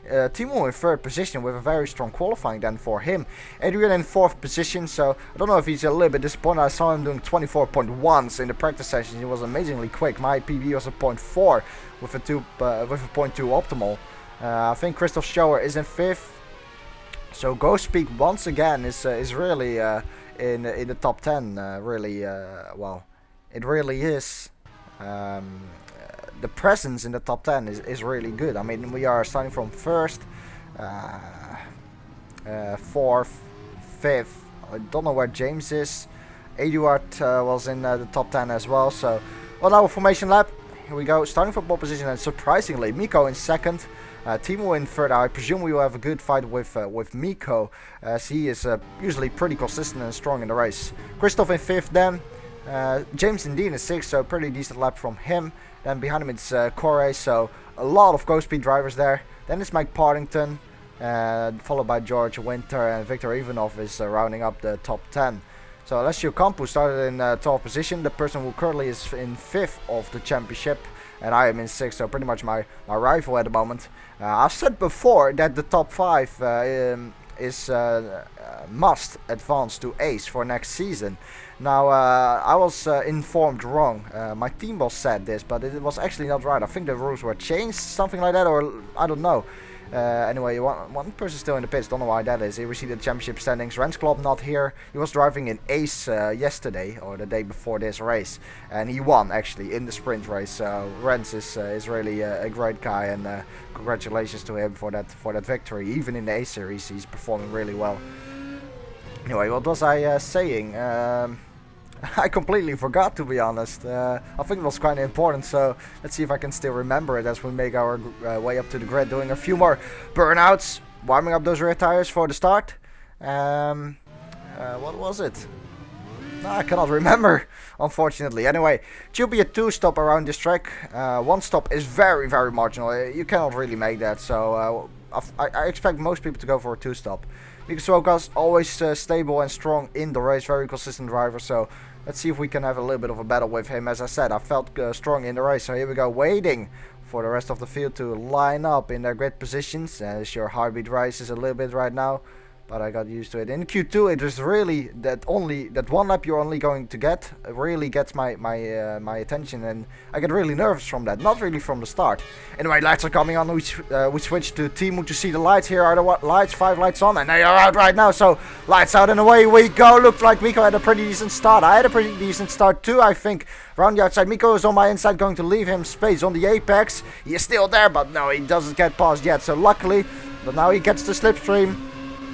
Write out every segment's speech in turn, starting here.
Timo in 3rd position with a very strong qualifying then for him. Adrian in 4th position, so I don't know if he's a little bit disappointed. I saw him doing 24.1s in the practice session. He was amazingly quick. My PB was a 0.4 with a 0.2 optimal. I think Christoph Schauer is in 5th. So Ghost Peak once again is really in the top 10. Well, it really is. The presence in the top 10 is really good. I mean, we are starting from 1st, 4th, 5th. I don't know where James is. Eduard was in the top 10 as well. So, well, our formation lap. Here we go. Starting from pole position, and surprisingly, Miko in 2nd. Timo in 3rd. I presume we will have a good fight with Miko, as he is usually pretty consistent and strong in the race. Christoph in 5th then. James indeed in 6th, so pretty decent lap from him. Then behind him it's Corey, so a lot of Ghost Speed drivers there. Then it's Mike Partington, followed by George Winter, and Victor Ivanov is rounding up the top 10. So Alessio Campo started in 12th position, the person who currently is in 5th of the championship. And I am in 6th, so pretty much my rival at the moment. I've said before that the top 5 is must advance to Ace for next season. Now, I was informed wrong. My team boss said this, but it was actually not right. I think the rules were changed, something like that, or I don't know. Anyway, one person still in the pits, don't know why that is. He received the championship standings. Rens Klopp not here. He was driving in Ace yesterday, or the day before this race. And he won, actually, in the sprint race. So, Rens is really a great guy, and congratulations to him for that victory. Even in the Ace series, he's performing really well. Anyway, what was I saying? I completely forgot, to be honest. I think it was quite important, so let's see if I can still remember it as we make our way up to the grid, doing a few more burnouts, warming up those rear tires for the start. What was it? No, I cannot remember, unfortunately. Anyway, it should be a 2-stop around this track. 1 stop is very, very marginal. You cannot really make that, so I expect most people to go for a 2-stop. Nico Swokas always stable and strong in the race, very consistent driver, so let's see if we can have a little bit of a battle with him. As I said, I felt strong in the race, so here we go, waiting for the rest of the field to line up in their grid positions. As your heartbeat rises a little bit right now, but I got used to it. In Q2, it is really that one lap you're only going to get really gets my attention, and I get really nervous from that. Not really from the start. Anyway, lights are coming on. We switch to Timo to see the lights. Here are the lights, 5 lights on, and they are out right now. So lights out and away we go. Looked like Miko had a pretty decent start. I had a pretty decent start too, I think. Around the outside, Miko is on my inside, going to leave him space on the apex. He is still there, but no, he doesn't get past yet. So luckily, but now he gets the slipstream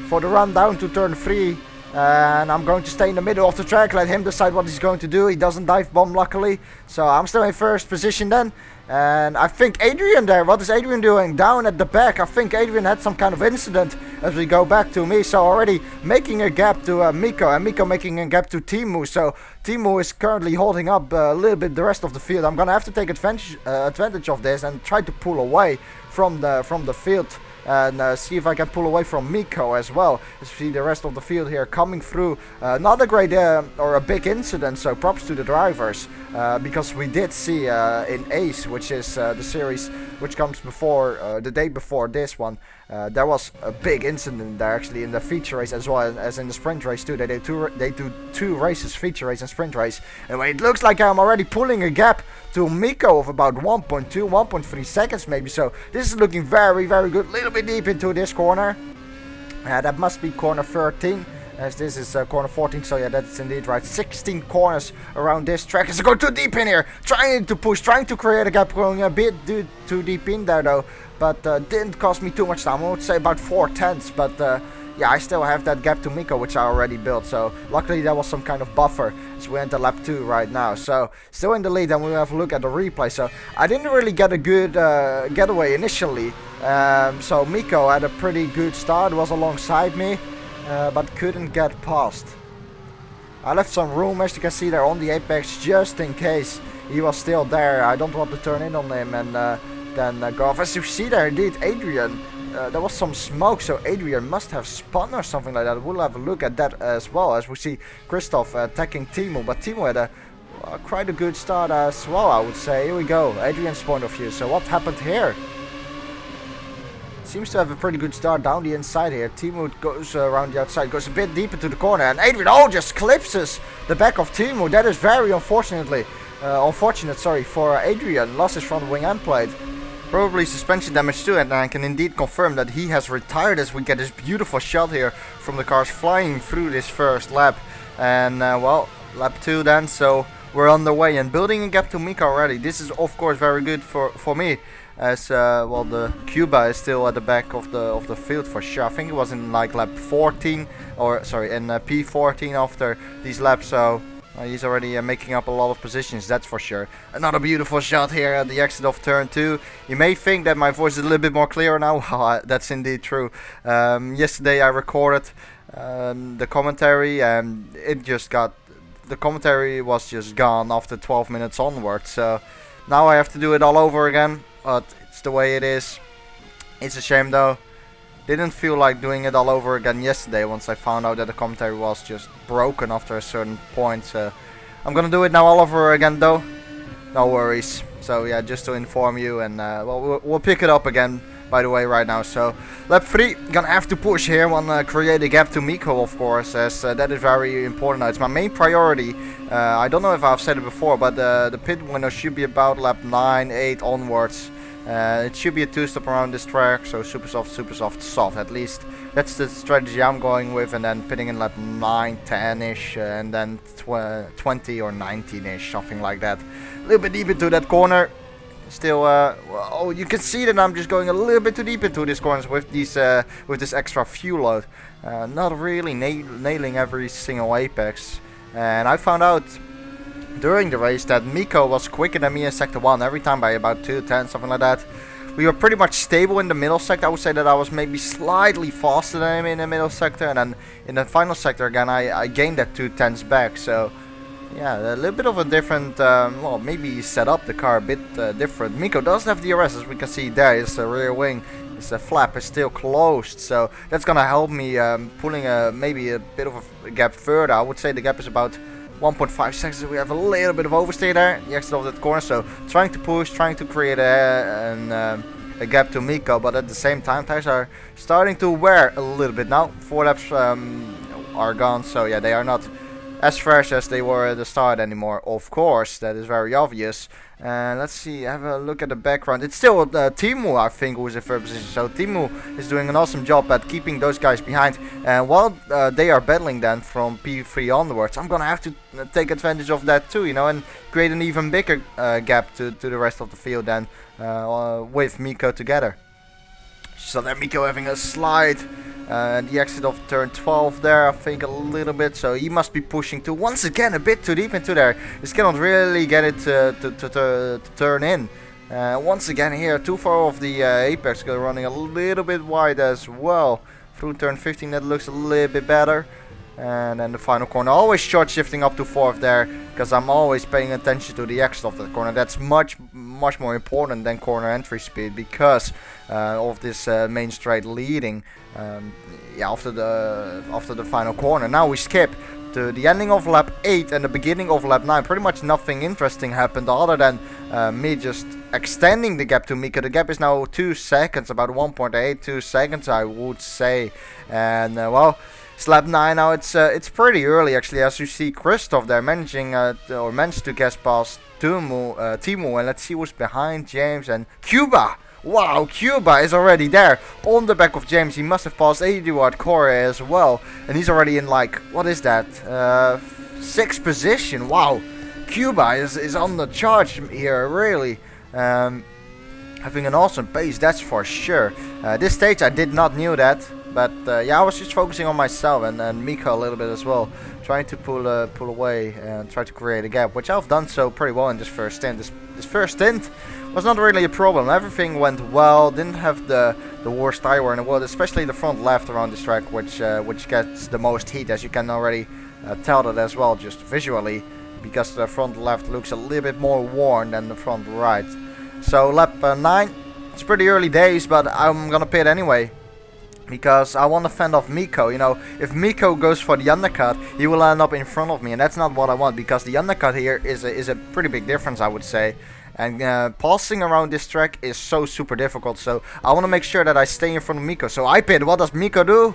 for the run down to turn 3, and I'm going to stay in the middle of the track, let him decide what he's going to do. He doesn't dive bomb, luckily, so I'm still in 1st position then. And I think Adrian there, what is Adrian doing? Down at the back. I think Adrian had some kind of incident as we go back to me, so already making a gap to Miko, and Miko making a gap to Timo. So Timo is currently holding up a little bit the rest of the field. I'm gonna have to take advantage of this and try to pull away from the field. And see if I can pull away from Miko as well. As we see the rest of the field here coming through. Not a great or a big incident, so props to the drivers. Because we did see in Ace, which is the series which comes before the day before this one, there was a big incident there actually in the feature race as well as in the sprint race too. They do two races, feature race and sprint race. Anyway, it looks like I'm already pulling a gap to Miko of about 1.2, 1.3 seconds maybe. So this is looking very, very good. A little bit deep into this corner. That must be corner 13. As this is corner 14, so yeah, that's indeed right. 16 corners around this track. It's going too deep in here. Trying to push, trying to create a gap, going a bit too deep in there though. But didn't cost me too much time. I would say about 4/10. But yeah, I still have that gap to Miko, which I already built. So luckily there was some kind of buffer as we enter lap 2 right now. So still in the lead, and we'll have a look at the replay. So I didn't really get a good getaway initially. So Miko had a pretty good start, was alongside me. But couldn't get past. I left some room, as you can see there, on the apex, just in case he was still there. I don't want to turn in on him and then go off. As you see there, indeed, Adrian, there was some smoke, so Adrian must have spun or something like that. We'll have a look at that as well, as we see Christoph attacking Timo. But Timo had quite a good start as well, I would say. Here we go, Adrian's point of view. So what happened here? seems to have a pretty good start down the inside here. Teemu goes around the outside, goes a bit deep into the corner, and Adrian just clipses the back of Teemu. That is very unfortunate, for Adrian. Lost his front wing end plate. Probably suspension damage too, and I can indeed confirm that he has retired as we get this beautiful shot here from the cars flying through this first lap. And well, lap 2 then, so we're on the way and building a gap to Mika already. This is of course very good for me, as well the Cuba is still at the back of the field for sure. I think it was in like lap 14, or sorry, in P14 after these laps, so he's already making up a lot of positions, that's for sure. Another beautiful shot here at the exit of turn 2. You may think that my voice is a little bit more clear now. That's indeed true. Yesterday I recorded the commentary, and the commentary was just gone after 12 minutes onwards. So now I have to do it all over again, but it's the way it is. It's a shame though. Didn't feel like doing it all over again yesterday once I found out that the commentary was just broken after a certain point. So I'm gonna do it now all over again though. No worries. So yeah, just to inform you, and well, we'll pick it up again, by the way, right now. So lap 3, gonna have to push here, wanna create a gap to Miko, of course, as that is very important now. It's my main priority. I don't know if I've said it before, but the pit window should be about lap 9, 8 onwards. It should be a 2-stop around this track, so super soft, soft. At least that's the strategy I'm going with, and then pitting in lap 9, 10-ish, and then 20 or 19-ish, something like that. A little bit deep into that corner. Still, well, you can see that I'm just going a little bit too deep into these corners with these with this extra fuel load. Not really nailing every single apex, and I found out during the race that Miko was quicker than me in sector 1 every time by about 2/10, something like that. We were pretty much stable in the middle sector. I would say that I was maybe slightly faster than him in the middle sector, and then in the final sector again I gained that 2/10s back. So yeah, a little bit of a different, well, maybe set up the car a bit different. Miko does have DRS, as we can see there. His rear wing, his flap is still closed, so that's gonna help me pulling maybe a bit of a gap further. I would say the gap is about 1.5 seconds. We have a little bit of oversteer there, the exit of that corner, so trying to push, trying to create a gap to Miko, but at the same time tires are starting to wear a little bit now. 4 laps are gone, so yeah, they are not as fresh as they were at the start anymore, of course. That is very obvious. And let's see, have a look at the background. It's still Teemu, I think, who is in third position. So Teemu is doing an awesome job at keeping those guys behind. And while they are battling then from P3 onwards, I'm gonna have to take advantage of that too, you know, and create an even bigger gap to the rest of the field then with Miko together. So there Miko having a slide. The exit of turn 12 there, I think, a little bit, so he must be pushing to once again a bit too deep into there. He cannot really get it to turn in. Once again here, too far off the apex, running a little bit wide as well. Through turn 15 that looks a little bit better. And then the final corner, always short shifting up to 4th there, because I'm always paying attention to the exit of that corner. That's much more important than corner entry speed, because of this main straight leading yeah, after the final corner. Now we skip to the ending of lap 8 and the beginning of lap 9. Pretty much nothing interesting happened other than me just extending the gap to Mika. The gap is now 2 seconds, about 1.82 seconds I would say. And well, it's lap 9 now. It's pretty early actually, as you see Christoph there managed to get past Teemu, and let's see who's behind James and Cuba. Wow, Cuba is already there on the back of James. He must have passed Eduard Correa as well, and he's already in, like, what is that, 6th position. Wow, Cuba is on the charge here, really. Having an awesome pace, that's for sure. This stage I did not knew that, but yeah, I was just focusing on myself and Miko a little bit as well, trying to pull away and try to create a gap, which I've done so pretty well in this first stint. This first stint was not really a problem. Everything went well. Didn't have the worst tire wear in the world, especially the front left around this track, which gets the most heat, as you can already tell that as well, just visually, because the front left looks a little bit more worn than the front right. So lap 9, it's pretty early days, but I'm gonna pit anyway, because I want to fend off Miko. You know, if Miko goes for the undercut, he will end up in front of me, and that's not what I want, because the undercut here is a pretty big difference, I would say. And passing around this track is so super difficult. So I want to make sure that I stay in front of Miko. So I pit. What does Miko do?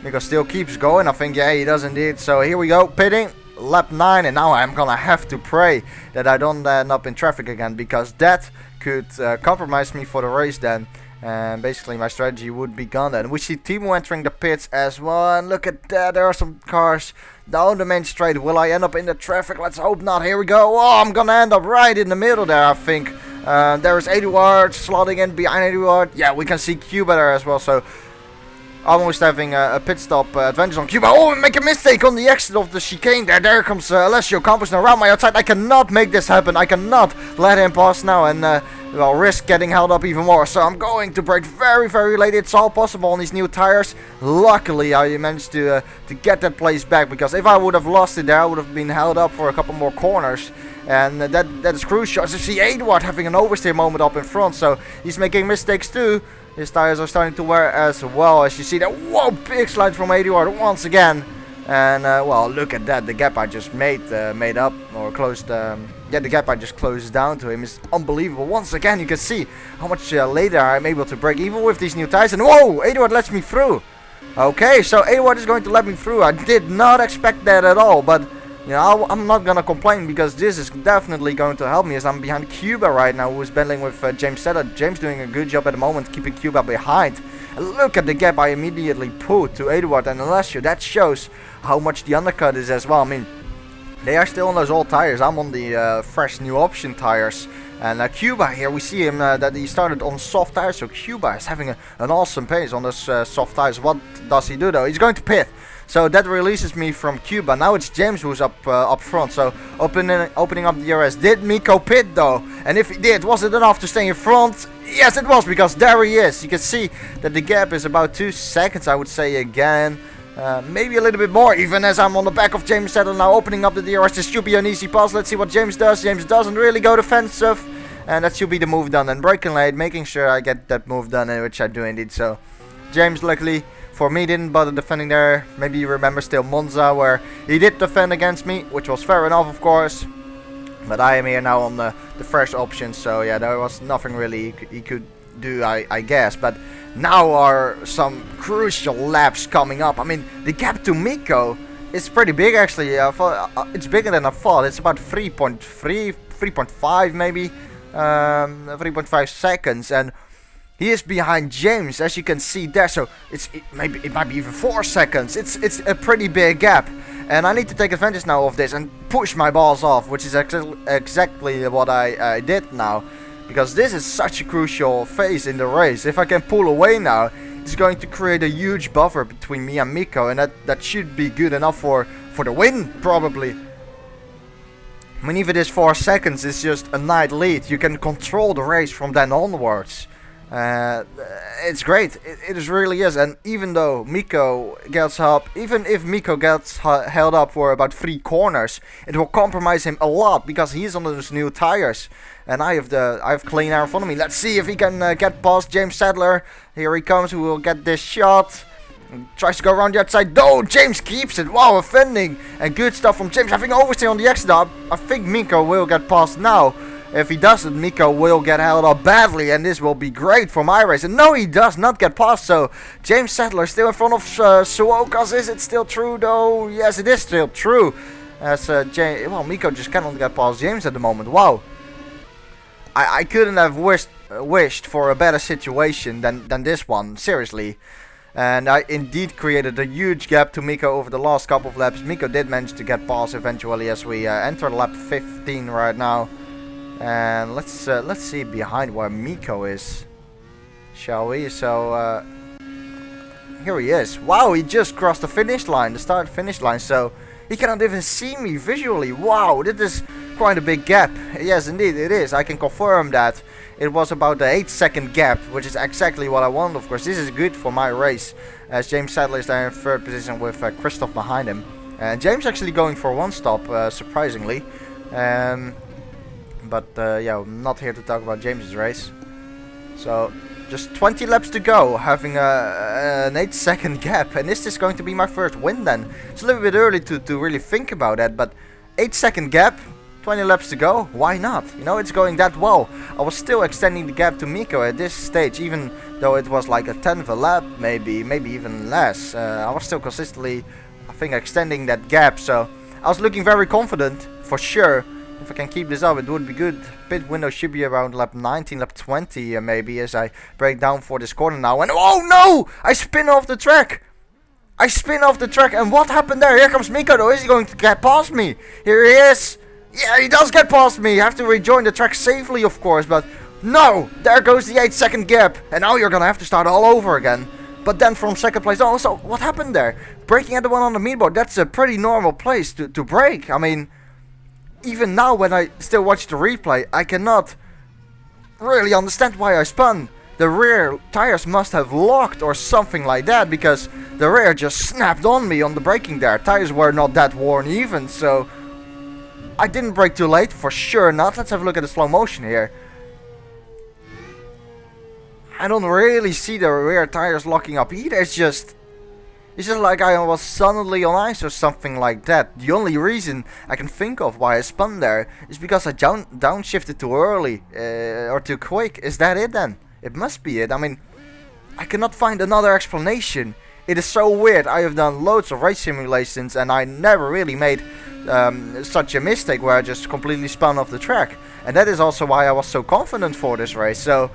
Miko still keeps going. I think, yeah, he does indeed. So here we go, pitting. Lap 9, and now I'm gonna have to pray that I don't end up in traffic again, because that could compromise me for the race then. And basically my strategy would be gone then. We see Timo entering the pits as well, and look at that, there are some cars down the main straight. Will I end up in the traffic? Let's hope not. Here we go. Oh, I'm gonna end up right in the middle there, I think. There is Eduard slotting in behind Eduard. Yeah, we can see Cuba there as well, so almost having a pit stop advantage on Cuba. Oh, make a mistake on the exit of the chicane there. There comes Alessio Campos now around my outside. I cannot make this happen. I cannot let him pass now and well, risk getting held up even more. So I'm going to brake very, very late. It's all possible on these new tires. Luckily, I managed to get that place back, because if I would have lost it there, I would have been held up for a couple more corners. And that is crucial. As you see Eduard having an oversteer moment up in front, so he's making mistakes too. His tires are starting to wear as well, as you see that. Whoa, big slide from Eduard once again. And well, look at that. The gap I just made up or closed. Yeah, the gap I just closed down to him is unbelievable. Once again, you can see how much later I'm able to brake, even with these new tires. And whoa, Eduard lets me through. Okay, so Eduard is going to let me through. I did not expect that at all, but you know, I'm not gonna complain, because this is definitely going to help me, as I'm behind Cuba right now, who is battling with James Settler. James doing a good job at the moment, keeping Cuba behind. And look at the gap I immediately put to Eduard and Alessio. That shows how much the undercut is as well. I mean, they are still on those old tires. I'm on the fresh new option tires. And Cuba here, we see him that he started on soft tires. So Cuba is having an awesome pace on those soft tires. What does he do though? He's going to pit. So that releases me from Cuba. Now it's James who's up front. So opening up the DRS. Did Miko pit though? And if he did, was it enough to stay in front? Yes, it was, because there he is. You can see that the gap is about 2 seconds, I would say again. Maybe a little bit more, even, as I'm on the back of James Settler now, opening up the DRS. This should be an easy pass. Let's see what James does. James doesn't really go defensive. And that should be the move done. And braking late, making sure I get that move done, which I do indeed. So James, luckily for me, didn't bother defending there. Maybe you remember still Monza, where he did defend against me, which was fair enough, of course. But I am here now on the fresh option, so yeah, there was nothing really he could do, I guess. But now are some crucial laps coming up. I mean, the gap to Miko is pretty big, actually. It's bigger than I thought. It's about 3.3, 3.5 maybe, 3.5 seconds, and he is behind James, as you can see there. So it might be even 4 seconds. It's a pretty big gap, and I need to take advantage now of this and push my balls off, which is exactly what I did now, because this is such a crucial phase in the race. If I can pull away now, it's going to create a huge buffer between me and Miko, and that should be good enough for the win, probably. I mean, if it is 4 seconds, it's just a night lead. You can control the race from then onwards. It's great. It really is. And even though Miko gets up, even if Miko gets held up for about 3 corners, it will compromise him a lot, because he's on those new tires, and I have clean air in front of me. Let's see if he can get past James Settler. Here he comes. Who will get this shot? Tries to go around the outside. No, James keeps it. Wow, offending. And good stuff from James. Having oversteer on the exit. I think Miko will get past now. If he doesn't, Miko will get held up badly, and this will be great for my race. And no, he does not get past, so James Settler still in front of Suokas. Is it still true though? Yes, it is still true. As well, Miko just cannot get past James at the moment. Wow. I couldn't have wished for a better situation than this one, seriously. And I indeed created a huge gap to Miko over the last couple of laps. Miko did manage to get past eventually, as we enter lap 15 right now. And let's see behind where Miko is, shall we? So here he is. Wow, he just crossed the finish line, the start finish line, so he cannot even see me visually. Wow, this is quite a big gap. Yes, indeed it is. I can confirm that. It was about the 8-second gap, which is exactly what I want. Of course, this is good for my race, as James Settler is there in 3rd position with Christoph behind him. And James actually going for 1 stop, surprisingly. But yeah, I'm not here to talk about James's race. So just 20 laps to go, having an 8-second gap. And is this going to be my first win then? It's a little bit early to really think about that, but 8-second gap, 20 laps to go, why not? You know, it's going that well. I was still extending the gap to Miko at this stage, even though it was like a 10th a lap, maybe even less. I was still consistently, I think, extending that gap, so I was looking very confident, for sure. If I can keep this up, it would be good. Pit window should be around lap 19, lap 20 maybe, as I break down for this corner now. And oh no! I spin off the track! And what happened there? Here comes Miko though. Is he going to get past me? Here he is! Yeah, he does get past me. I have to rejoin the track safely, of course, but no! There goes the 8-second gap. And now you're gonna have to start all over again. But then from second place, oh, so what happened there? Braking at the one on the meatboard, that's a pretty normal place to brake. I mean, even now when I still watch the replay, I cannot really understand why I spun. The rear tires must have locked or something like that, because the rear just snapped on me on the braking there. Tires were not that worn even, so I didn't brake too late, for sure not. Let's have a look at the slow motion here. I don't really see the rear tires locking up either. It's just like I was suddenly on ice or something like that. The only reason I can think of why I spun there is because I downshifted too early or too quick. Is that it then? It must be it. I mean, I cannot find another explanation. It is so weird. I have done loads of race simulations and I never really made such a mistake where I just completely spun off the track. And that is also why I was so confident for this race. So,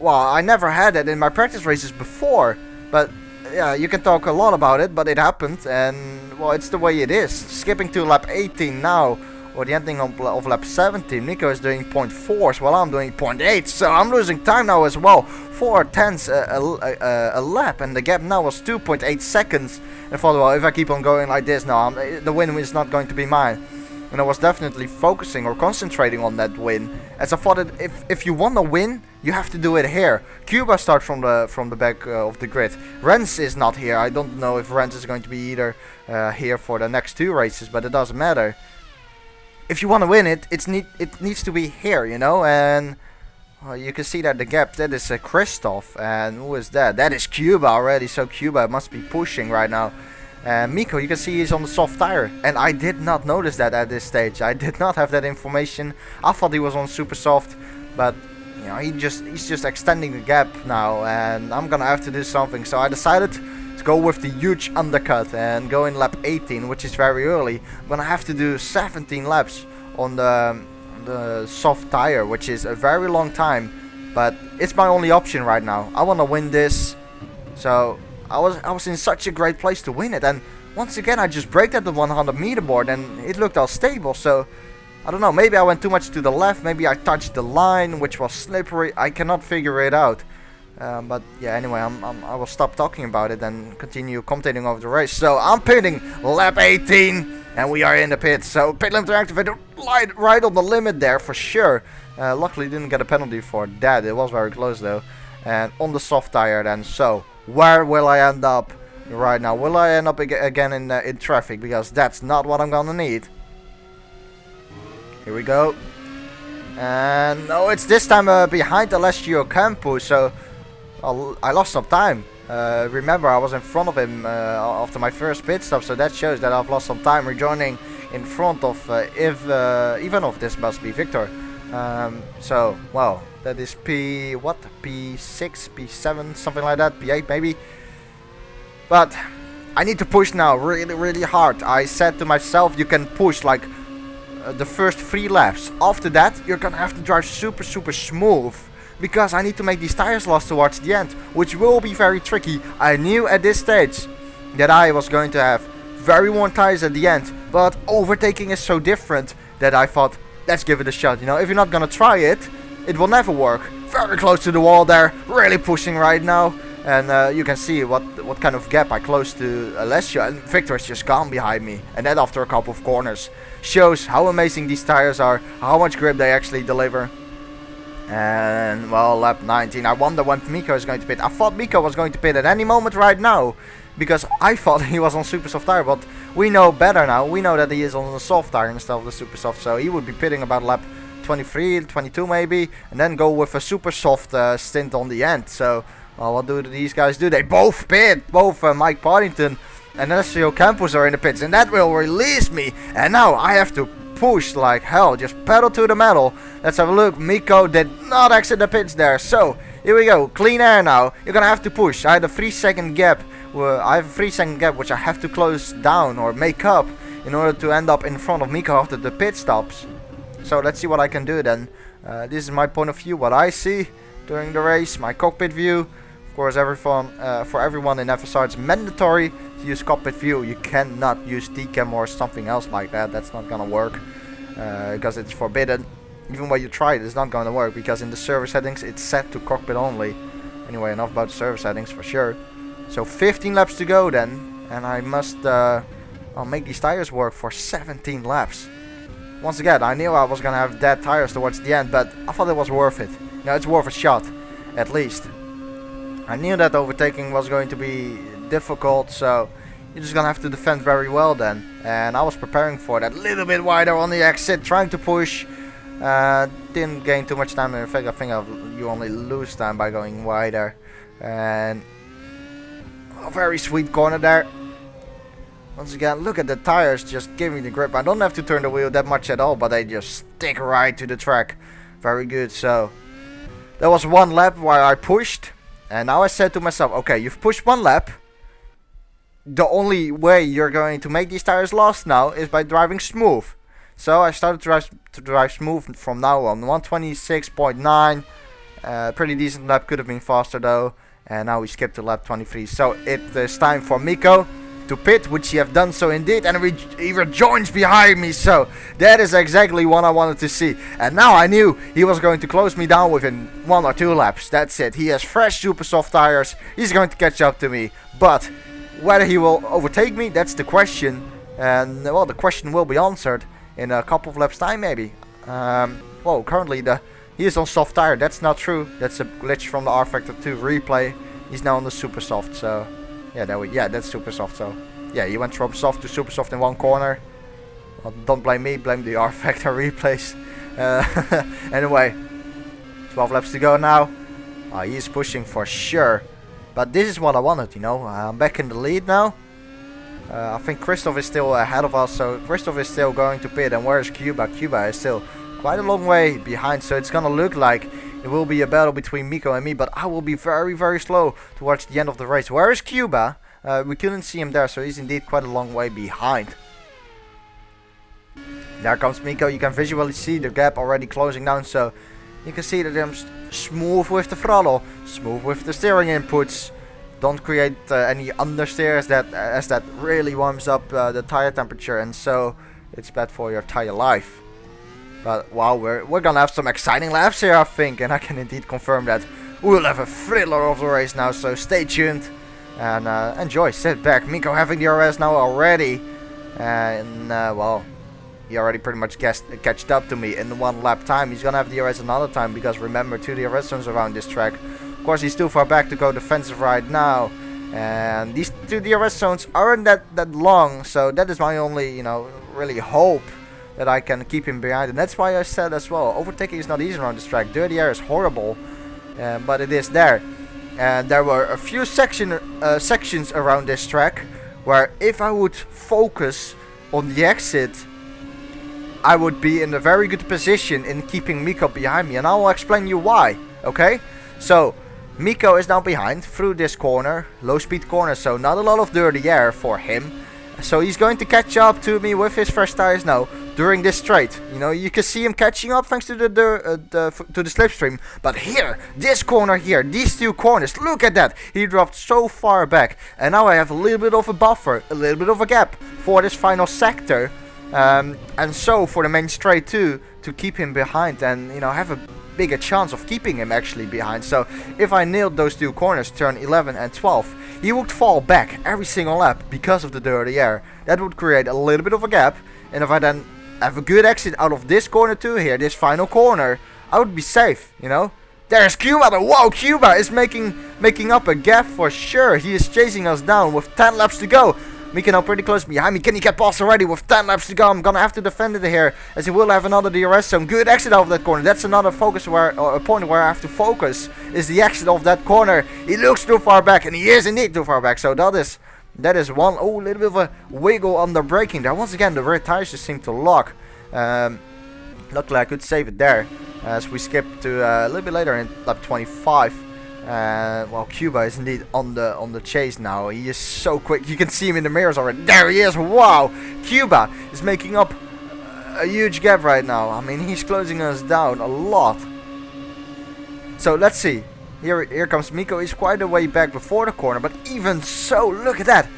well, I never had it in my practice races before, but yeah, you can talk a lot about it, but it happened, and well, it's the way it is. Skipping to lap 18 now, or the ending of lap 17, Nico is doing 0.4s while I'm doing 0.8, so I'm losing time now as well. 4 tenths a lap, and the gap now was 2.8 seconds. And I thought, well, if I keep on going like this now, the win is not going to be mine. And I was definitely focusing or concentrating on that win, as I thought that if you want to win, you have to do it here. Cuba starts from the back of the grid. Rens is not here. I don't know if Rens is going to be either here for the next 2 races, but it doesn't matter. If you want to win it, it needs to be here, you know. And you can see that the gap, that is Christoph, and who is that? That is Cuba already. So Cuba must be pushing right now. Miko, you can see he's on the soft tire, and I did not notice that at this stage. I did not have that information. I thought he was on super soft, but you know, he's just extending the gap now, and I'm gonna have to do something. So I decided to go with the huge undercut and go in lap 18, which is very early. I'm gonna have to do 17 laps on the soft tire, which is a very long time, but it's my only option right now. I wanna win this, so I was in such a great place to win it, and once again I just braked at the 100 meter board and it looked all stable. So I don't know, maybe I went too much to the left, maybe I touched the line which was slippery. I cannot figure it out, but yeah, anyway, I will stop talking about it and continue commentating over the race. So I'm pitting lap 18 and we are in the pit, so pit limiter activated right on the limit there for sure. Luckily didn't get a penalty for that, it was very close though. And on the soft tire then, so where will I end up right now? Will I end up again in traffic? Because that's not what I'm gonna need. Here we go. And no, it's this time behind Alessio Campo, so I lost some time. Remember, I was in front of him after my first pit stop, so that shows that I've lost some time rejoining in front of Ivanov. This must be Victor. So, well, that is P6, P7, something like that, P8 maybe. But I need to push now really hard. I said to myself, you can push like the first 3 laps. After that, you're gonna have to drive super smooth, because I need to make these tires last towards the end, which will be very tricky. I knew at this stage that I was going to have very worn tires at the end, but overtaking is so different that I thought, let's give it a shot. You know, if you're not gonna try it, it will never work. Very close to the wall there, really pushing right now. And you can see what kind of gap I closed to Alessio, and Victor is just gone behind me. And that after a couple of corners. Shows how amazing these tires are, how much grip they actually deliver. And well, lap 19, I wonder when Miko is going to pit. I thought Miko was going to pit at any moment right now, because I thought he was on super soft tire, but we know better now. We know that he is on the soft tire instead of the super soft, so he would be pitting about lap 23, 22 maybe, and then go with a super soft stint on the end. So, well, what do these guys do? They both pit, both Mike Partington and Alessio Campos are in the pits, and that will release me. And now I have to push like hell, just pedal to the metal. Let's have a look. Miko did not exit the pits there. So here we go, clean air now. You're gonna have to push. I had a 3-second gap. I have a 3-second gap which I have to close down or make up in order to end up in front of Miko after the pit stops. So let's see what I can do then. This is my point of view, what I see during the race, my cockpit view. Of course, for everyone in FSR, it's mandatory to use cockpit view. You cannot use Tcam or something else like that. That's not gonna work because it's forbidden. Even when you try it, it's not gonna work because in the server settings it's set to cockpit only. Anyway, enough about the server settings for sure. So 15 laps to go then, and I must I'll make these tires work for 17 laps. Once again, I knew I was gonna have dead tires towards the end, but I thought it was worth it. You know, it's worth a shot, at least. I knew that overtaking was going to be difficult, so you're just gonna have to defend very well then. And I was preparing for that, little bit wider on the exit, trying to push. Didn't gain too much time. In fact, I think you only lose time by going wider. And a very sweet corner there. Once again, look at the tires just giving the grip. I don't have to turn the wheel that much at all, but they just stick right to the track. Very good. So there was one lap where I pushed, and now I said to myself, okay, you've pushed one lap. The only way you're going to make these tires last now is by driving smooth. So I started to drive smooth from now on. 126.9, pretty decent lap, could have been faster though. And now we skipped to lap 23. So it is time for Miko to pit, which he have done so indeed, and he rejoins behind me. So that is exactly what I wanted to see. And now I knew he was going to close me down within 1 or 2 laps. That's it. He has fresh super soft tires. He's going to catch up to me. But whether he will overtake me, that's the question. And well, the question will be answered in a couple of laps time maybe. Well, currently he is on soft tire. That's not true. That's a glitch from the rFactor 2 replay. He's now on the super soft. So yeah, that's super soft. So yeah, he went from soft to super soft in one corner. Well, don't blame me, blame the rFactor replays. Anyway, 12 laps to go now. He is pushing for sure. But this is what I wanted, you know. I'm back in the lead now. I think Christoph is still ahead of us, so Christoph is still going to pit. And where is Cuba? Cuba is still quite a long way behind, so it's gonna look like it will be a battle between Miko and me, but I will be very, very slow towards the end of the race. Where is Cuba? We couldn't see him there, so he's indeed quite a long way behind. There comes Miko. You can visually see the gap already closing down, so you can see that I'm smooth with the throttle, smooth with the steering inputs. Don't create any understeers as that really warms up the tire temperature, and so it's bad for your tire life. But wow, we're gonna have some exciting laps here, I think, and I can indeed confirm that we'll have a thriller of the race now. So stay tuned and enjoy. Sit back. Miko having the RS now already, and well, he already pretty much catched up to me in 1 lap time. He's gonna have the RS another time because remember, 2 DRS zones around this track. Of course, he's too far back to go defensive right now, and these 2 DRS zones aren't that long, so that is my only, you know, really hope that I can keep him behind. And that's why I said as well, overtaking is not easy around this track. Dirty air is horrible, but it is there. And there were a few sections around this track where if I would focus on the exit, I would be in a very good position in keeping Miko behind me, and I will explain you why. Okay, so Miko is now behind through this corner, low speed corner, so not a lot of dirty air for him. So he's going to catch up to me with his fresh tires now during this straight. You know, you can see him catching up thanks to the slipstream. But here, this corner here, these 2 corners, look at that. He dropped so far back, and now I have a little bit of a buffer, a little bit of a gap for this final sector. And so for the main straight too, to keep him behind and, you know, have a bigger chance of keeping him actually behind. So if I nailed those 2 corners, turn 11 and 12, he would fall back every single lap because of the dirty air. That would create a little bit of a gap, and if I then have a good exit out of this corner too here, this final corner, I would be safe, you know. There's Cuba. Wow, Cuba is making up a gap for sure. He is chasing us down with 10 laps to go. Miko now pretty close behind me. Can he get past already with 10 laps to go? I'm gonna have to defend it here, as he will have another DRS zone. Good exit out of that corner. That's another focus or a point where I have to focus, is the exit of that corner. He looks too far back, and he is indeed too far back. So that is one, little bit of a wiggle on the braking there. Once again, the rear tires just seem to lock. Luckily I could save it there, as we skip to a little bit later in lap 25. Well, Cuba is indeed on the chase now. He is so quick. You can see him in the mirrors already. There he is. Wow, Cuba is making up a huge gap right now. I mean, he's closing us down a lot. So let's see. Here comes Miko. He's quite a way back before the corner, but even so, look at that.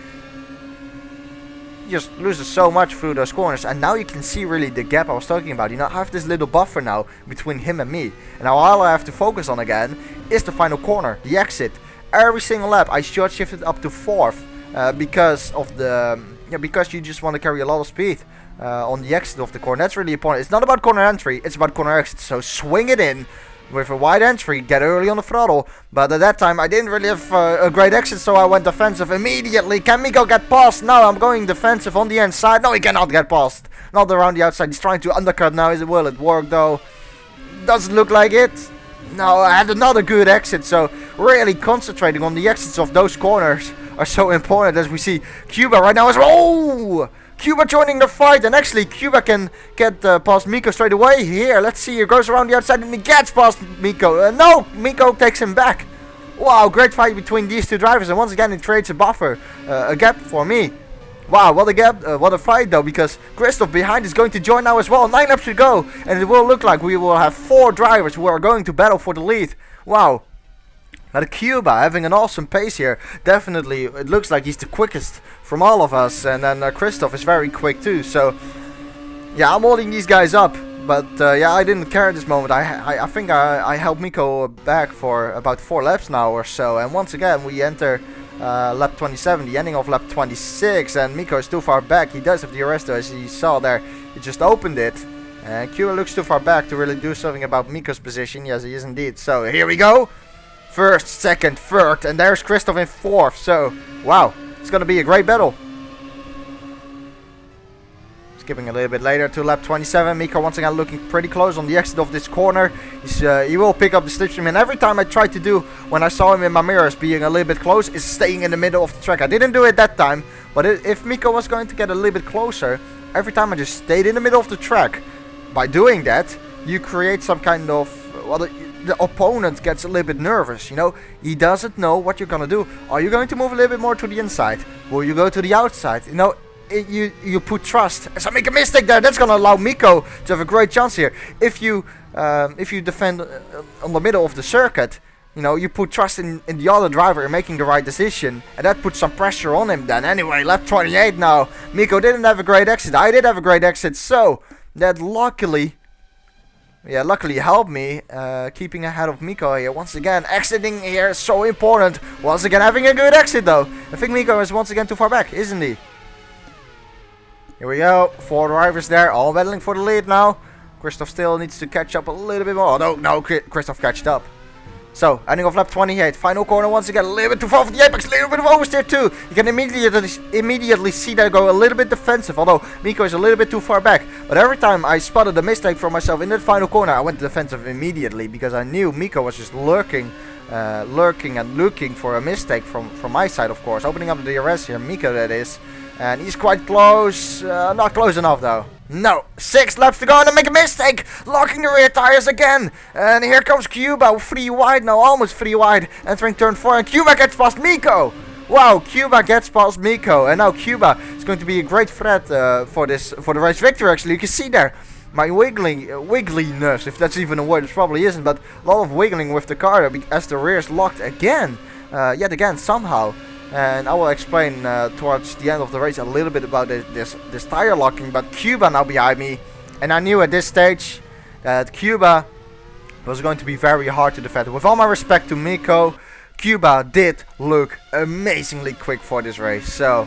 He just loses so much through those corners, and now you can see really the gap I was talking about. You know, I have this little buffer now between him and me, and now all I have to focus on again is the final corner, the exit. Every single lap I short shifted up to 4th because of the because you just want to carry a lot of speed on the exit of the corner. That's really important. It's not about corner entry, it's about corner exit. So swing it in with a wide entry, get early on the throttle. But at that time I didn't really have a great exit, so I went defensive immediately. Can Miko get past? No, I'm going defensive on the inside. No, he cannot get past. Not around the outside. He's trying to undercut now. Will it work though? Doesn't look like it. No, I had another good exit. So really concentrating on the exits of those corners are so important, as we see Cuba right now as well. Oh! Cuba joining the fight, and actually Cuba can get past Miko straight away here. Let's see, he goes around the outside and he gets past Miko. No, Miko takes him back. Wow, great fight between these two drivers, and once again it creates a buffer, a gap for me. Wow, what a gap, what a fight though, because Christoph behind is going to join now as well. 9 laps to go, and it will look like we will have 4 drivers who are going to battle for the lead. Wow. But Cuba having an awesome pace here. Definitely, it looks like he's the quickest from all of us. And then Christoph is very quick too. So, yeah, I'm holding these guys up. But, yeah, I didn't care at this moment. I think I held Miko back for about 4 laps now or so. And once again, we enter lap 27, the ending of lap 26. And Miko is too far back. He does have the arresto, as he saw there. He just opened it. And Cuba looks too far back to really do something about Miko's position. Yes, he is indeed. So, here we go. First, second, third, and there's Christoph in 4th. So, wow, it's going to be a great battle. Skipping a little bit later to lap 27. Miko once again looking pretty close on the exit of this corner. He will pick up the slipstream, and every time I tried to do, when I saw him in my mirrors being a little bit close, is staying in the middle of the track. I didn't do it that time, but if Miko was going to get a little bit closer, every time I just stayed in the middle of the track. By doing that, you create some kind of, well, the opponent gets a little bit nervous, you know. He doesn't know what you're gonna do. Are you going to move a little bit more to the inside? Will you go to the outside? You know, you put trust. As I make a mistake there, that's gonna allow Miko to have a great chance here. If you defend on the middle of the circuit, you know, you put trust in the other driver in making the right decision, and that puts some pressure on him then. Anyway, lap 28 now. Miko didn't have a great exit. I did have a great exit, so that luckily helped me keeping ahead of Miko here. Once again, exiting here is so important. Once again, having a good exit though. I think Miko is once again too far back, isn't he? Here we go. 4 drivers there, all battling for the lead now. Christoph still needs to catch up a little bit more. Oh, no, Christoph catched up. So, ending of lap 28. Final corner once again. A little bit too far for the apex. A little bit of oversteer too. You can immediately see that I go a little bit defensive. Although Miko is a little bit too far back. But every time I spotted a mistake for myself in that final corner, I went defensive immediately. Because I knew Miko was just lurking and looking for a mistake from my side, of course. Opening up the DRS here. Miko, that is. And he's quite close. Not close enough though. No, 6 laps to go and I make a mistake. Locking the rear tires again. And here comes Cuba, 3 wide now, almost 3 wide. Entering turn 4 and Cuba gets past Miko. Wow, Cuba gets past Miko. And now Cuba is going to be a great threat for the race victory actually. You can see there my wiggliness, if that's even a word, it probably isn't. But a lot of wiggling with the car as the rear is locked again. Yet again, somehow. And I will explain towards the end of the race a little bit about this tire locking. But Cuba now behind me. And I knew at this stage that Cuba was going to be very hard to defend. With all my respect to Miko, Cuba did look amazingly quick for this race. So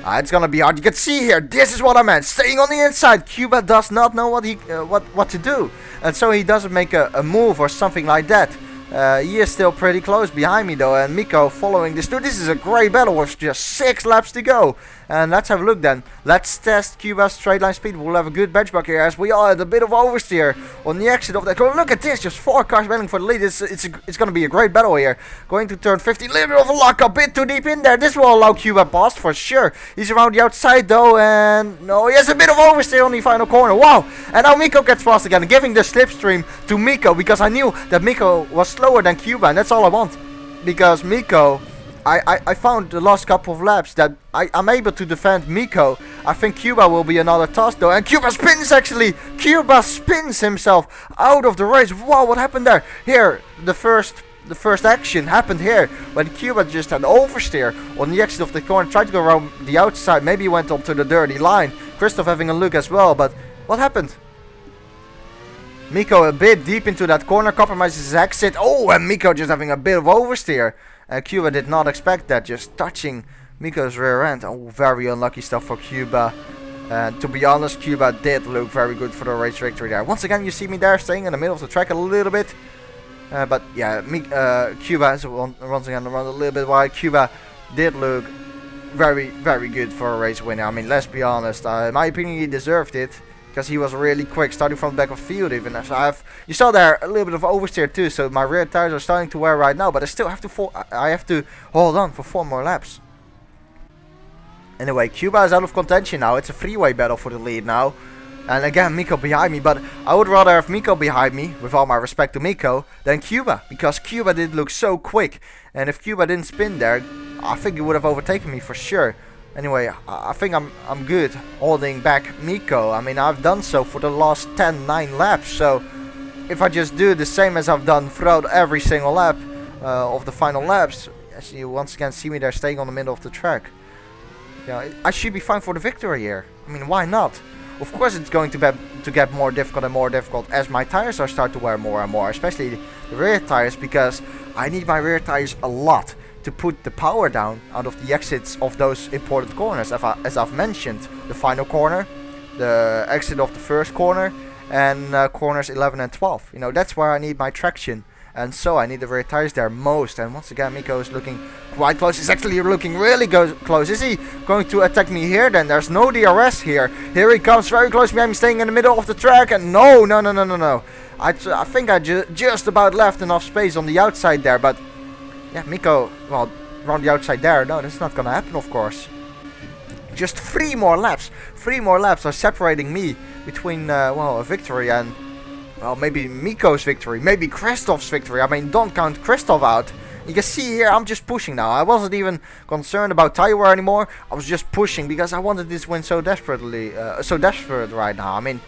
it's going to be hard. You can see here, this is what I meant. Staying on the inside. Cuba does not know what to do. And so he doesn't make a move or something like that. He is still pretty close behind me though, and Miko following this. This is a great battle with just 6 laps to go. And let's have a look then. Let's test Cuba's straight line speed. We'll have a good benchmark here as we are at a bit of oversteer on the exit of that corner. Look at this, just 4 cars battling for the lead. It's going to be a great battle here. Going to turn 50, little bit of a lock, a bit too deep in there. This will allow Cuba past for sure. He's around the outside though, and no, he has a bit of oversteer on the final corner. Wow, and now Miko gets past again, giving the slipstream to Miko, because I knew that Miko was slower than Cuba, and that's all I want. Because Miko, I found the last couple of laps that I'm able to defend Miko. I think Cuba will be another toss though, and Cuba spins actually. Cuba spins himself out of the race. Wow, what happened there? Here, the first action happened here when Cuba just had oversteer on the exit of the corner, tried to go around the outside. Maybe he went onto the dirty line. Christoph having a look as well, but what happened? Miko a bit deep into that corner, compromises his exit. Oh, and Miko just having a bit of oversteer. Cuba did not expect that, just touching Miko's rear end. Oh, very unlucky stuff for Cuba. And to be honest, Cuba did look very good for the race victory there. Once again, you see me there staying in the middle of the track a little bit. But yeah, Cuba is once again around a little bit wide. Cuba did look very, very good for a race winner. I mean, let's be honest. In my opinion, he deserved it, because he was really quick, starting from the back of the field even. So you saw there a little bit of oversteer too, so my rear tires are starting to wear right now, but I still have to hold on for 4 more laps. Anyway, Cuba is out of contention now. It's a freeway battle for the lead now. And again, Miko behind me, but I would rather have Miko behind me, with all my respect to Miko, than Cuba, because Cuba did look so quick. And if Cuba didn't spin there, I think he would have overtaken me for sure. Anyway, I think I'm good holding back Miko. I mean, I've done so for the last 9 laps. So if I just do the same as I've done throughout every single lap of the final laps, as you once again see me there staying on the middle of the track, yeah, I should be fine for the victory here. I mean, why not? Of course, it's going to get more difficult and more difficult as my tires are start to wear more and more, especially the rear tires, because I need my rear tires a lot to put the power down out of the exits of those important corners, as I've mentioned. The final corner, the exit of the first corner, and corners 11 and 12. You know, that's where I need my traction, and so I need the rear tires there most. And once again, Miko is looking quite close. He's actually looking really close. Is he going to attack me here? Then there's no DRS here. Here he comes, very close behind me, staying in the middle of the track, and no. I think I just about left enough space on the outside there, but yeah, Miko, well, around the outside there, no, that's not gonna happen, of course. Just 3 more laps. 3 more laps are separating me between, well, a victory and, well, maybe Miko's victory, maybe Christoph's victory. I mean, don't count Christoph out. You can see here, I'm just pushing now. I wasn't even concerned about tire wear anymore. I was just pushing because I wanted this win so desperately, so desperate right now. I mean,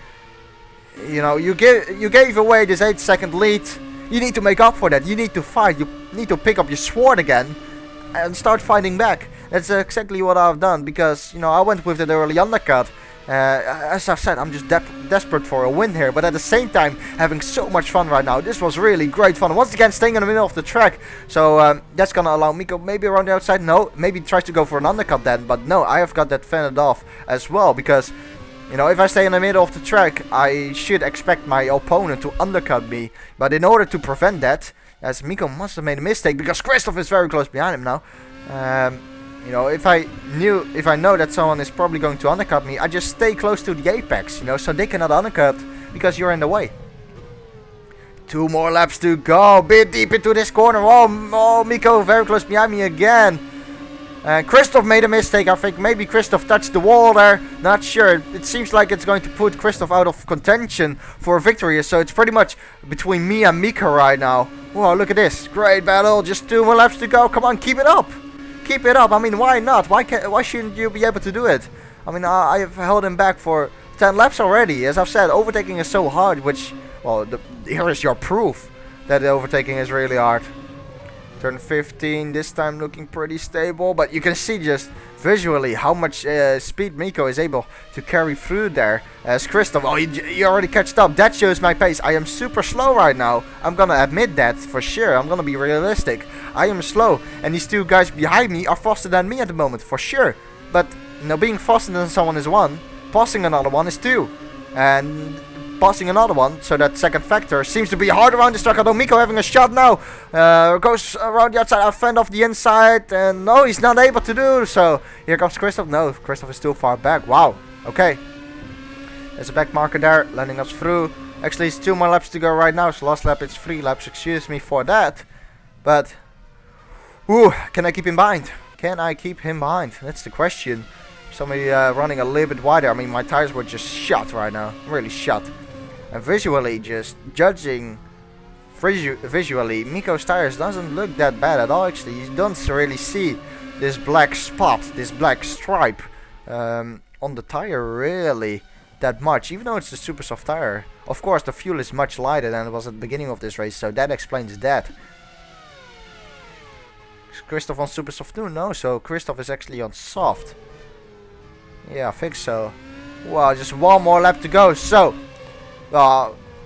you know, you gave away this 8-second lead. You need to make up for that. You need to fight. You need to pick up your sword again and start fighting back. That's exactly what I've done, because, you know, I went with that early undercut. As I said, I'm just desperate for a win here, but at the same time having so much fun right now. This was really great fun. Once again, staying in the middle of the track, so that's gonna allow Miko maybe around the outside. No, maybe tries to go for an undercut then, but no, I have got that fended off as well, because, you know, if I stay in the middle of the track, I should expect my opponent to undercut me. But in order to prevent that, as Miko must have made a mistake, because Christoph is very close behind him now. You know, if I know that someone is probably going to undercut me, I just stay close to the apex, you know, so they cannot undercut because you're in the way. 2 more laps to go, bit deep into this corner. Oh, Miko very close behind me again. Christoph made a mistake. I think maybe Christoph touched the wall there. Not sure. It seems like it's going to put Christoph out of contention for a victory. So it's pretty much between me and Miko right now. Whoa, look at this. Great battle. Just 2 more laps to go. Come on, keep it up. Keep it up. I mean, why not? Why shouldn't you be able to do it? I mean, I have held him back for 10 laps already. As I've said, overtaking is so hard, which, well, here is your proof that the overtaking is really hard. Turn 15, this time looking pretty stable, but you can see just visually how much speed Miko is able to carry through there. As Christoph, oh, he already catched up. That shows my pace. I am super slow right now. I'm gonna admit that for sure. I'm gonna be realistic. I am slow, and these 2 guys behind me are faster than me at the moment, for sure. But, you know, being faster than someone is 1, passing another one is 2. And passing another one. So that second factor seems to be hard around this track. Although Miko having a shot now. Goes around the outside. I fend off the inside. And no, he's not able to do so. Here comes Christoph. No, Christoph is too far back. Wow. Okay. There's a back marker there. Landing us through. Actually, it's 2 more laps to go right now. So last lap it's 3 laps. Excuse me for that. But, ooh, can I keep him behind? Can I keep him behind? That's the question. Somebody running a little bit wider. I mean, my tires were just shot right now. Really shot. And visually, just judging visually, Miko's tires doesn't look that bad at all. Actually, you don't really see this black spot, this black stripe on the tire really that much. Even though it's a super soft tire. Of course, the fuel is much lighter than it was at the beginning of this race. So that explains that. Is Christoph on super soft too? No, so Christoph is actually on soft. Yeah, I think so. Well, just 1 more lap to go. So,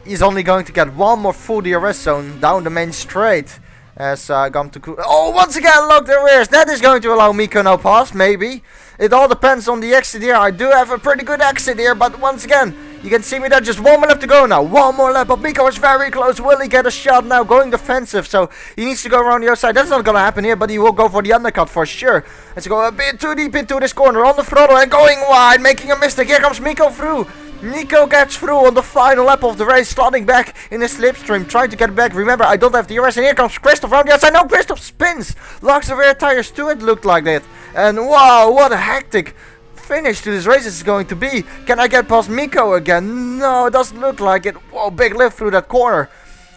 he's only going to get 1 more full DRS zone down the main straight. As I come to... Oh, once again, lock the rears. That is going to allow Miko no pass, maybe. It all depends on the exit here. I do have a pretty good exit here, but once again, you can see me there. Just 1 more lap to go now. 1 more lap, but Miko is very close. Will he get a shot now? Going defensive, so he needs to go around the outside. That's not going to happen here, but he will go for the undercut for sure. Let's go a bit too deep into this corner on the throttle and going wide, making a mistake. Here comes Miko through. Miko gets through on the final lap of the race, starting back in the slipstream, trying to get back. Remember, I don't have the DRS, and here comes Christoph around the outside. No, Christoph spins, locks the rear tires too, it looked like that. And wow, what a hectic finish to this race is going to be. Can I get past Miko again? No, it doesn't look like it. Whoa, big lift through that corner.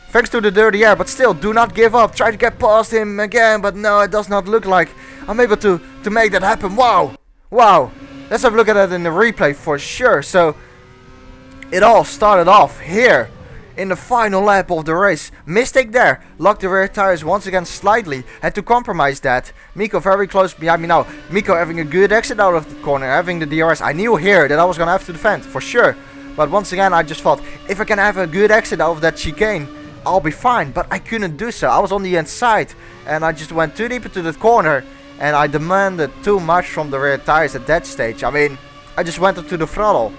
Thanks to the dirty air, but still, do not give up. Try to get past him again, but no, it does not look like I'm able to make that happen. Wow, wow. Let's have a look at that in the replay for sure. So, it all started off here in the final lap of the race. Mistake there. Locked the rear tires once again slightly. Had to compromise that. Miko very close behind me now. Miko having a good exit out of the corner. Having the DRS. I knew here that I was going to have to defend for sure. But once again I just thought if I can have a good exit out of that chicane, I'll be fine. But I couldn't do so. I was on the inside. And I just went too deep into the corner. And I demanded too much from the rear tires at that stage. I mean, I just went into the throttle.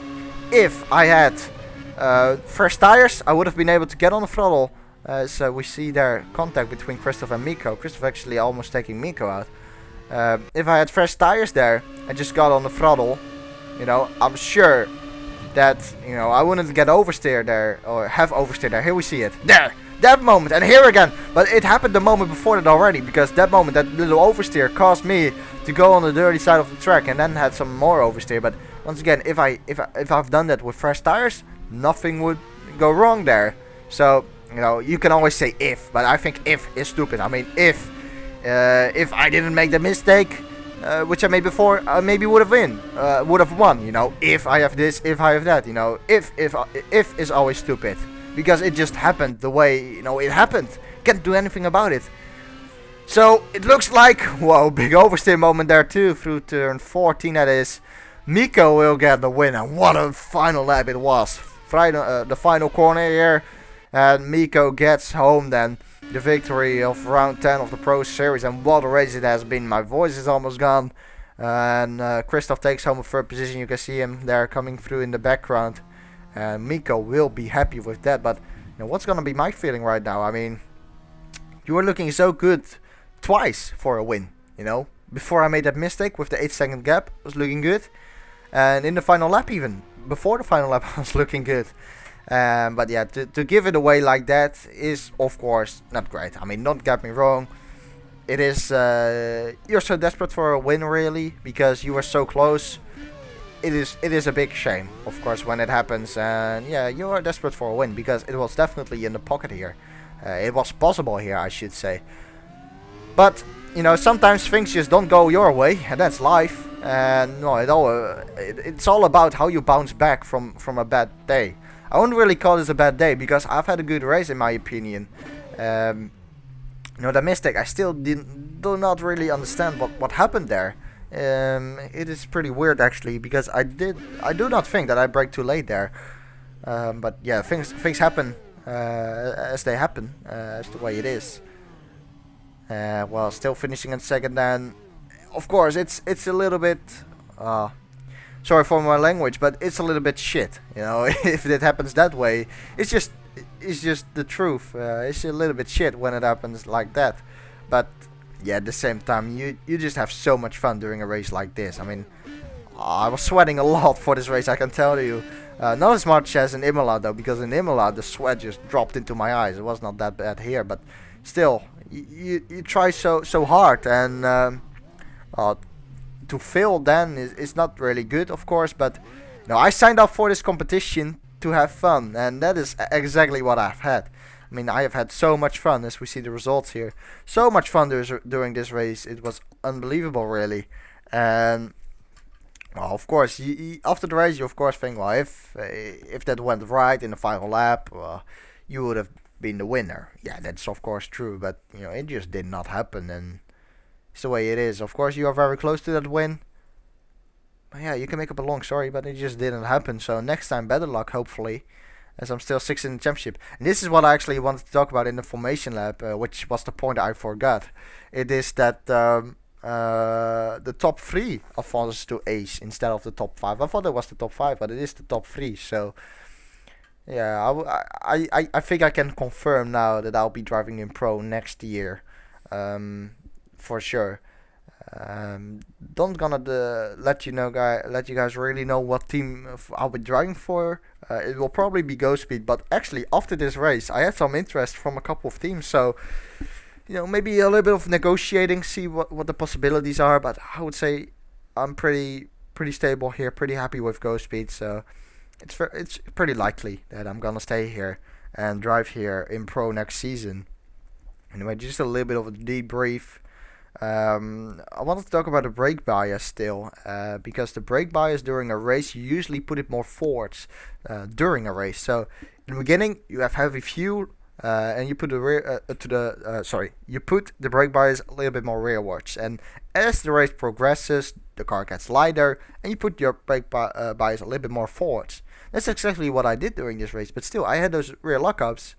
If I had fresh tires, I would have been able to get on the throttle. So we see there contact between Christoph and Miko. Christoph actually almost taking Miko out. If I had fresh tires there, I just got on the throttle. You know, I'm sure that, you know, I wouldn't get oversteer there or have oversteer there. Here we see it. There! That moment, and here again. But it happened the moment before that already, because that moment, that little oversteer caused me to go on the dirty side of the track and then had some more oversteer. But once again, if I've done that with fresh tires, nothing would go wrong there. So, you know, you can always say if, but I think if is stupid. I mean, if I didn't make the mistake, which I made before, I maybe would have won. You know, if I have this, if I have that. You know, if is always stupid. Because it just happened the way, you know, it happened. Can't do anything about it. So, it looks like, whoa, big oversteer moment there too, through turn 14 that is. Miko will get the win, and what a final lap it was. The final corner here, and Miko gets home then. The victory of round 10 of the Pro Series, and what a race it has been. My voice is almost gone. And Christoph takes home a third position. You can see him there coming through in the background. And Miko will be happy with that, but you know, what's gonna be my feeling right now? I mean, you were looking so good twice for a win, you know. Before I made that mistake with the 8-second gap, it was looking good. And in the final lap even, before the final lap, I was looking good. But yeah, to give it away like that is, of course, not great. I mean, don't get me wrong. It is, you're so desperate for a win, really, because you were so close. It is a big shame, of course, when it happens, and yeah, you are desperate for a win, because it was definitely in the pocket here. It was possible here, I should say. But, you know, sometimes things just don't go your way, and that's life. And no, it's all about how you bounce back from a bad day. I wouldn't really call this a bad day, because I've had a good race in my opinion. You know, the mistake, I still do not really understand what happened there. It is pretty weird actually, because I do not think that I braked too late there. But yeah, things happen as they happen. That's the way it is. Well, still finishing in second, then of course it's a little bit sorry for my language, but it's a little bit shit. You know, if it happens that way, it's just the truth. It's a little bit shit when it happens like that. But yeah, at the same time, you just have so much fun during a race like this. I mean, I was sweating a lot for this race, I can tell you. Not as much as in Imola though, because in Imola the sweat just dropped into my eyes. It was not that bad here, but still, you try so hard, and to fail then is not really good, of course. But I signed up for this competition to have fun, and that is exactly what I've had. I mean, I have had so much fun, as we see the results here. So much fun during this race. It was unbelievable, really. And well, of course, after the race, you of course think, well, if that went right in the final lap, you would have been the winner. Yeah, that's of course true, but it just did not happen, and it's the way it is. Of course, you are very close to that win. But yeah, you can make up a long story, but it just didn't happen. So next time, better luck, hopefully, as I'm still 6th in the championship. And this is what I actually wanted to talk about in the formation lab, which was the point I forgot. It is that the top 3 advances to ace instead of the top 5. I thought it was the top 5, but it is the top 3. So yeah, I think I can confirm now that I'll be driving in pro next year, for sure. Don't gonna let you guys really know what team I'll be driving for. It will probably be Ghostspeed, but actually after this race I had some interest from a couple of teams, so maybe a little bit of negotiating, see what the possibilities are. But I would say I'm pretty stable here, pretty happy with Ghostspeed, so it's pretty likely that I'm gonna stay here and drive here in pro next season. Anyway, just a little bit of a debrief. I wanted to talk about the brake bias still, because the brake bias during a race, you usually put it more forwards during a race. So in the beginning you have heavy fuel, and you put you put the brake bias a little bit more rearwards, and as the race progresses the car gets lighter and you put your brake bias a little bit more forwards. That's exactly what I did during this race, but still I had those rear lockups,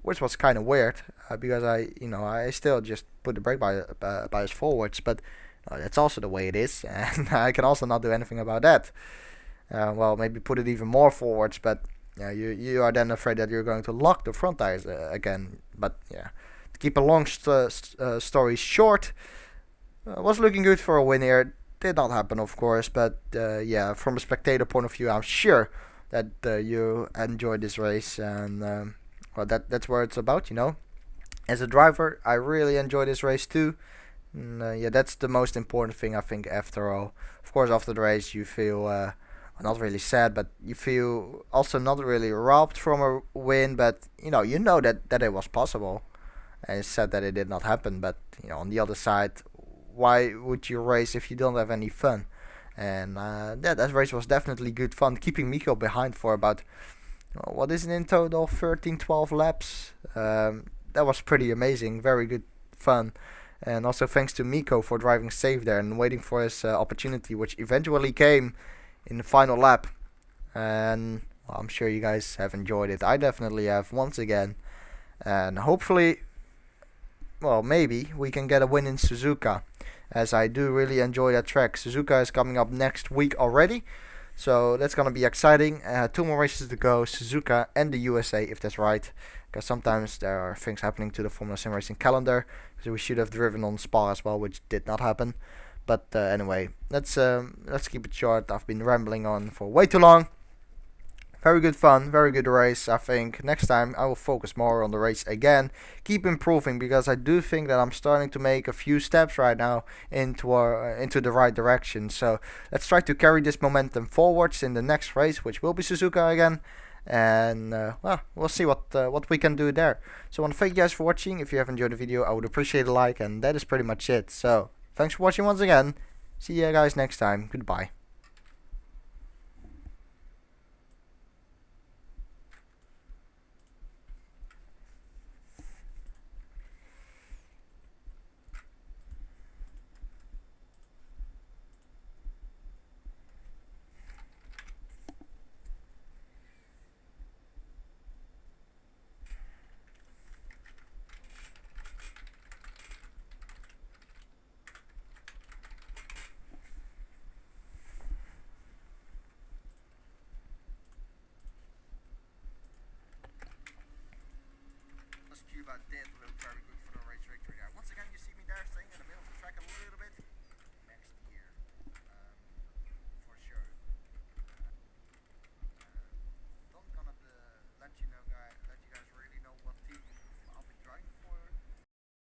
which was kind of weird, because I still just put the brake bias forwards, but that's also the way it is, and I can also not do anything about that. Well, maybe put it even more forwards, but you are then afraid that you're going to lock the front tires again. But yeah, to keep a long story short, was looking good for a win here. Did not happen, of course, but yeah, from a spectator point of view, I'm sure that you enjoyed this race, and well, that's what it's about, As a driver, I really enjoy this race too. And, yeah, that's the most important thing, I think, after all. Of course, after the race, you feel not really sad, but you feel also not really robbed from a win. But you know that it was possible, and it's sad that it did not happen. But on the other side, why would you race if you don't have any fun? And that race was definitely good fun, keeping Miko behind for about what is it in total, 13-12 laps. That was pretty amazing, very good fun. And also thanks to Miko for driving safe there and waiting for his opportunity, which eventually came in the final lap. And well, I'm sure you guys have enjoyed it. I definitely have, once again. And hopefully, well, maybe we can get a win in Suzuka, as I do really enjoy that track. Suzuka is coming up next week already, so that's gonna be exciting. 2 more races to go, Suzuka and the USA, if that's right, because sometimes there are things happening to the Formula SimRacing calendar, so we should have driven on Spa as well, which did not happen. But anyway, let's keep it short. I've been rambling on for way too long. Very good fun, very good race. I think next time I will focus more on the race again, keep improving, because I do think that I'm starting to make a few steps right now into the right direction. So let's try to carry this momentum forwards in the next race, which will be Suzuka again. And well, we'll see what we can do there. So I want to thank you guys for watching. If you have enjoyed the video, I would appreciate a like, and that is pretty much it. So thanks for watching once again. See you guys next time. Goodbye.